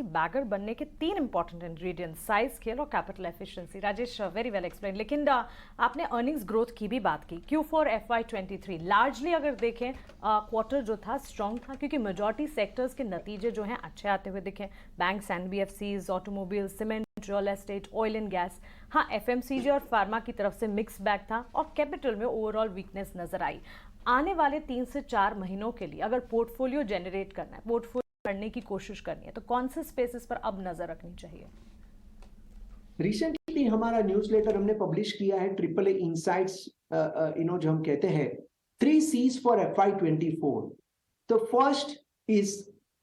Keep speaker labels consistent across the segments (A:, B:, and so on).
A: Bagger बनने के 3 important ingredient, size, scale और capital efficiency. Rajesh, very well explain. लेकिन आपने अर्निंग्स ग्रोथ की भी बात की। Q4 FY23 लार्जली अगर देखें क्वार्टर जो था स्ट्रांग था, क्योंकि मेजॉरिटी सेक्टर्स के नतीजे जो हैं अच्छे आते हुए दिखे। Banks, NBFCs, automobile, cement, real estate, oil and gas. हाँ, FMCG और फार्मा की तरफ से मिक्स बैग था और कैपिटल में ओवरऑल वीकनेस नजर आई। आने वाले 3 से 4 महीनों के लिए अगर पोर्टफोलियो जनरेट करना है, पोर्टफोलियो करने की कोशिश करनी है, तो कौन से स्पेसेस पर अब नजर रखनी चाहिए?
B: रिसेंटली हमारा न्यूज़लेटर हमने पब्लिश किया है, ट्रिपल ए इनसाइट्स, जो हम कहते हैं 3 C's फॉर FY24। तो first is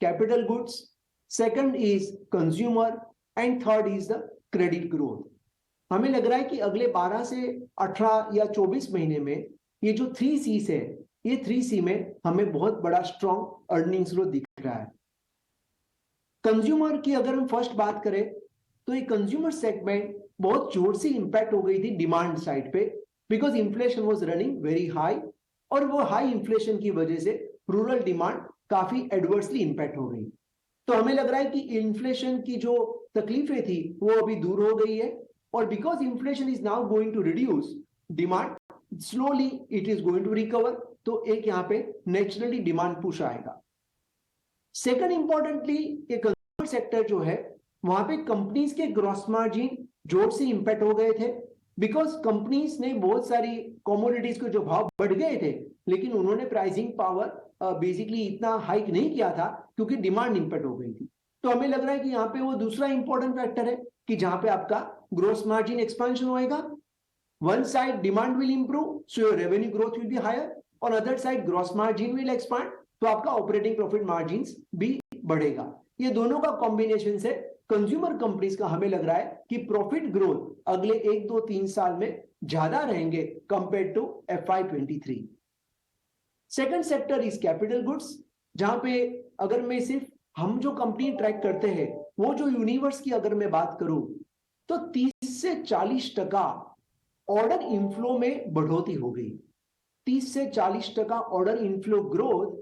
B: capital goods, second is consumer and third is the credit growth. हमें लग रहा है कि अगले 12 से 18 या 24 महीने में ये जो 3 C's है, ये 3 C में हमें बहुत बड़ा स्ट्रॉन्ग अर्निंग्स ग्रोथ दिख रहा है। कंज्यूमर की अगर हम फर्स्ट बात करें तो ये कंज्यूमर सेगमेंट बहुत जोर से इंपैक्ट हो गई थी डिमांड साइड पे, because inflation was running very high, और वो हाई इन्फ्लेशन की वजह से रूरल डिमांड काफी एडवर्सली इंपैक्ट हो गई। तो हमें लग रहा है कि इन्फ्लेशन की जो तकलीफें थी वो अभी दूर हो गई है, और because inflation is now going to reduce, demand slowly it is going to recover. तो एक यहाँ पे नेचुरली डिमांड पुश आएगा। सेकंड इंपॉर्टेंटली, ये कंज्यूमर सेक्टर जो है वहां पे कंपनीज के ग्रॉस मार्जिन जोर से इंपैक्ट हो गए थे, बिकॉज कंपनीज ने बहुत सारी कमोडिटीज के जो भाव बढ़ गए थे, लेकिन उन्होंने प्राइसिंग पावर बेसिकली इतना हाइक नहीं किया था क्योंकि डिमांड इंपैक्ट हो गई थी। तो हमें लग रहा है कि यहाँ पे वो दूसरा इंपॉर्टेंट फैक्टर है कि जहां पे आपका ग्रोस मार्जिन एक्सपेंशन होएगा, one side demand will improve so your revenue growth will be higher, और other side gross margin will expand, तो आपका ऑपरेटिंग प्रॉफिट मार्जिन भी बढ़ेगा। ये दोनों का कॉम्बिनेशन से कंज्यूमर कंपनीज का हमें लग रहा है कि प्रॉफिट ग्रोथ अगले 1, 2, 3 साल में ज्यादा रहेंगे compare to FY23। Second sector is capital goods, जहां पे अगर मैं सिर्फ हम जो कंपनी ट्रैक करते हैं वो जो यूनिवर्स की अगर मैं बात करूं तो 30 से 40% ऑर्डर इनफ्लो में बढ़ोतरी हो गई। 30 से 40% ऑर्डर इनफ्लो ग्रोथ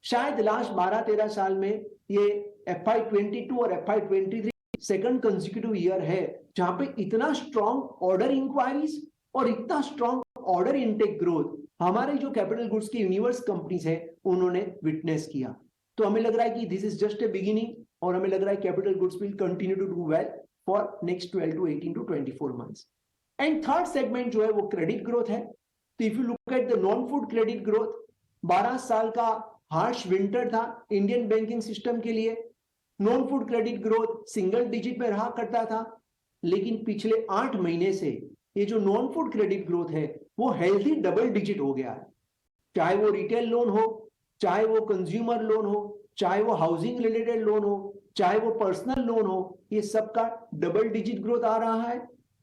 B: शायद लास्ट 12-13 साल में ये FY22 और FY23 सेकंड कंसेक्यूटिव ईयर है जहां पे इतना स्ट्रॉन्ग ऑर्डर इंक्वायरीज और इतना स्ट्रॉन्ग ऑर्डर इनटेक ग्रोथ हमारे जो कैपिटल गुड्स की यूनिवर्स कंपनीज है उन्होंने विटनेस किया। तो हमें लग रहा है कि this is just a beginning, और हमें लग रहा है capital goods will continue to do well for next 12 to 18 to 24 months. And third segment जो है वो क्रेडिट ग्रोथ है। तो if you look at the non food credit growth, 12 साल का हार्श विंटर था इंडियन बैंकिंग सिस्टम के लिए। Non food credit growth single digit में रहा करता था, लेकिन पिछले 8 महीने से ये जो नॉन फूड क्रेडिट ग्रोथ है वो हेल्थी डबल डिजिट हो गया है। चाहे वो रिटेल लोन हो, चाहे वो कंज्यूमर लोन हो, चाहे वो हाउसिंग रिलेटेड लोन हो, चाहे वो पर्सनल लोन हो, ये सबका डबल डिजिट ग्रोथ आ रहा है।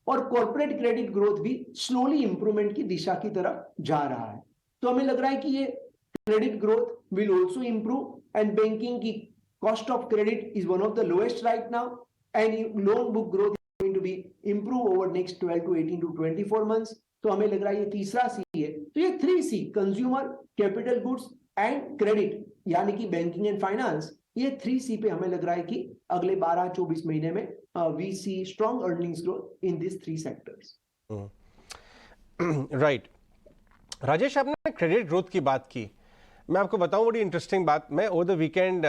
B: और कॉर्पोरेट क्रेडिट ग्रोथ भी स्लोली इंप्रूवमेंट की दिशा की तरफ जा रहा है। तो हमें लग रहा है कि ये credit growth will also improve, and banking की cost of credit is one of the lowest right now, and loan book growth is going to be improve over next 12 to 18 to 24 months। तो हमें लग रहा है ये तीसरा सी है। तो ये 3 C, consumer, capital goods and credit, यानी कि बैंकिंग एंड फाइनेंस, ये 3 C पे हमें लग रहा है कि अगले 12-24 महीने में we see strong earnings growth in these 3 sectors।
C: Right Rajesh, आपने क्रेडिट ग्रोथ की बात की। मैं आपको बताऊं बड़ी इंटरेस्टिंग बात, मैं ओवर द वीकेंड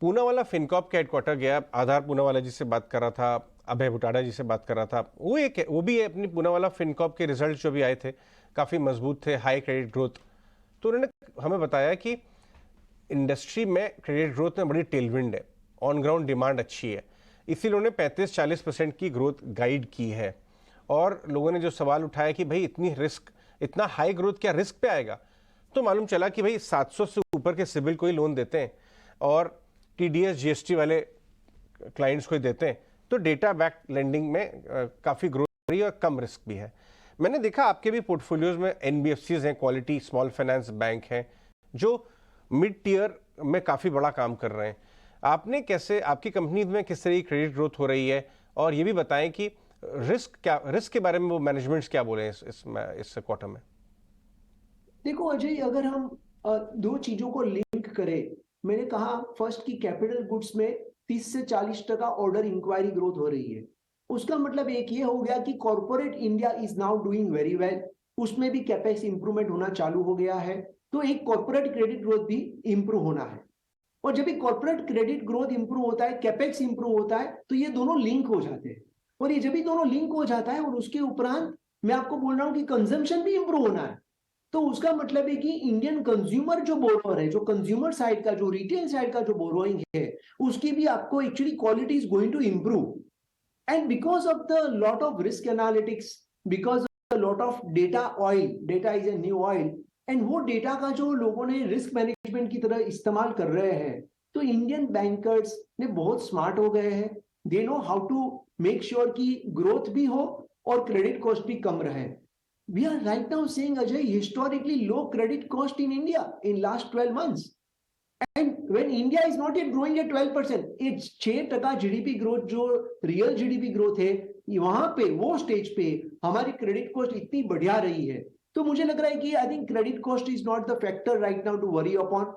C: पूना वाला फिनकॉप के हेडक्वार्टर गया। आधार पूना वाला जी से बात कर रहा था, अभय भुटाड़ा जी से बात कर रहा था। वो भी अपनी पूना वाला फिनकॉप के रिजल्ट जो भी आए थे काफ़ी मजबूत थे, हाई क्रेडिट ग्रोथ। तो उन्होंने हमें बताया कि इंडस्ट्री में क्रेडिट ग्रोथ में बड़ी टेलविंड है, ऑन ग्राउंड डिमांड अच्छी है, इसीलिए उन्होंने 35-40% की ग्रोथ गाइड की है। और लोगों ने जो सवाल उठाया कि भाई इतना हाई ग्रोथ क्या रिस्क पे आएगा, तो मालूम चला कि भाई 700 से ऊपर के सिबिल को ही लोन देते हैं और TDS GST वाले क्लाइंट्स को ही देते हैं, तो डेटा बैक लेंडिंग में काफ़ी ग्रोथ हो रही है और कम रिस्क भी है। मैंने देखा आपके भी पोर्टफोलियोज में NBFCs हैं, क्वालिटी स्मॉल फाइनेंस बैंक हैं, जो मिड टियर में काफ़ी बड़ा काम कर रहे हैं। आपकी कंपनी में किस तरह की क्रेडिट ग्रोथ हो रही है, और ये भी बताएं कि रिस्क के बारे में वो मैनेजमेंट्स क्या बोले इस क्वार्टर में।
B: देखो अजय, अगर हम दो चीजों को लिंक करें, मैंने कहा फर्स्ट की कैपिटल गुड्स में 30 से 40% ऑर्डर इंक्वायरी ग्रोथ हो रही है। उसका मतलब एक ये हो गया कि corporate India is now doing very well, उसमें भी कैपेक्स इंप्रूवमेंट होना चालू हो गया है, तो एक कॉर्पोरेट क्रेडिट ग्रोथ भी इंप्रूव होना है। और जब भी कॉर्पोरेट क्रेडिट ग्रोथ इंप्रूव होता है, कैपेक्स इंप्रूव होता है, तो ये दोनों लिंक हो जाते हैं। और ये जब भी दोनों लिंक हो जाता है और उसके उपरांत मैं आपको बोल रहा हूं कि कंजम्पशन भी इंप्रूव होना है, तो उसका मतलब है कि इंडियन कंज्यूमर जो बोरोअर है, जो कंज्यूमर साइड का, जो रिटेल साइड का जो बोरोइंग है, उसकी भी आपको actually quality is going to improve. And because of the lot of risk analytics, because of the lot of data oil, data is a new oil, and वो data का जो लोगों ने रिस्क मैनेजमेंट की तरह इस्तेमाल कर रहे हैं, तो इंडियन बैंकर्स ने बहुत स्मार्ट हो गए हैं। They know how to make sure कि ग्रोथ भी हो और क्रेडिट कॉस्ट भी कम रहे। We are right now saying Ajay, historically low credit cost in India in last 12 months. And when India is not yet growing at 12%, it's 6% GDP growth जो real GDP growth है, वहां पे वो स्टेज पे हमारी क्रेडिट कॉस्ट इतनी बढ़िया रही है, तो मुझे लग रहा है कि I think credit cost is not the factor right now to worry upon.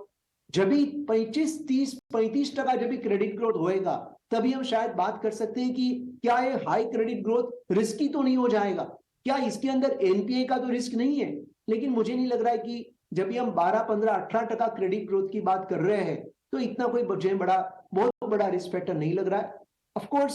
B: जब भी 35% जब भी क्रेडिट ग्रोथ होएगा, तभी हम शायद बात कर सकते हैं कि क्या ये हाई क्रेडिट ग्रोथ रिस्की तो नहीं हो जाएगा, क्या इसके अंदर एनपीए का तो रिस्क नहीं है। लेकिन मुझे नहीं लग रहा है कि जब भी हम 12, 15, 18% क्रेडिट ग्रोथ की बात कर रहे हैं, तो इतना कोई बहुत बड़ा रिस्क फैक्टर नहीं लग रहा है। Of course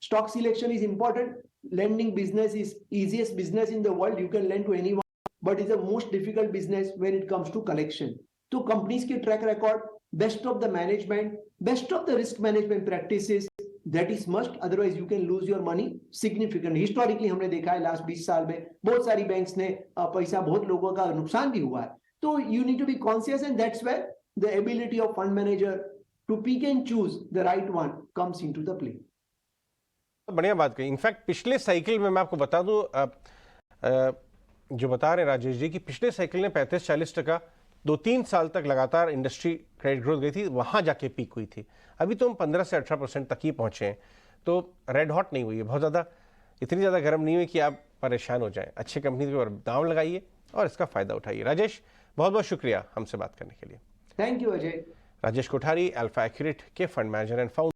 B: stock selection is important, lending business is easiest business in the world, you can lend to anyone, but is the most difficult business when it comes to collection. तो companies के track record, best of the management, best of the risk management practices, that is must, otherwise you can lose your money significantly. Historically हमने देखा है last 20 साल में बहुत सारी banks ने पैसा, बहुत लोगों का नुकसान भी हुआ है। तो you need to be conscious, and that's where the ability of fund manager to pick and choose the right one comes into the play.
C: बढ़िया बात कही। इनफैक्ट पिछले साइकिल में मैं आपको बता दूं, जो बता रहे राजेश जी कि पिछले साइकिल में 35-40% 2-3 साल तक लगातार इंडस्ट्री क्रेडिट ग्रोथ गई थी, वहां जाके पीक हुई थी। अभी तो हम 15 से 18% तक ही पहुंचे हैं, तो रेड हॉट नहीं हुई है, बहुत ज़्यादा इतनी ज़्यादा गर्म नहीं हुई कि आप परेशान हो जाएं। अच्छी कंपनी के ऊपर दांव लगाइए और इसका फ़ायदा उठाइए। राजेश, बहुत बहुत शुक्रिया हमसे बात करने के लिए।
B: Thank you Ajay.
C: Rajesh Kothari, alpha accurate के फंड मैनेजर एंड फाउंडर।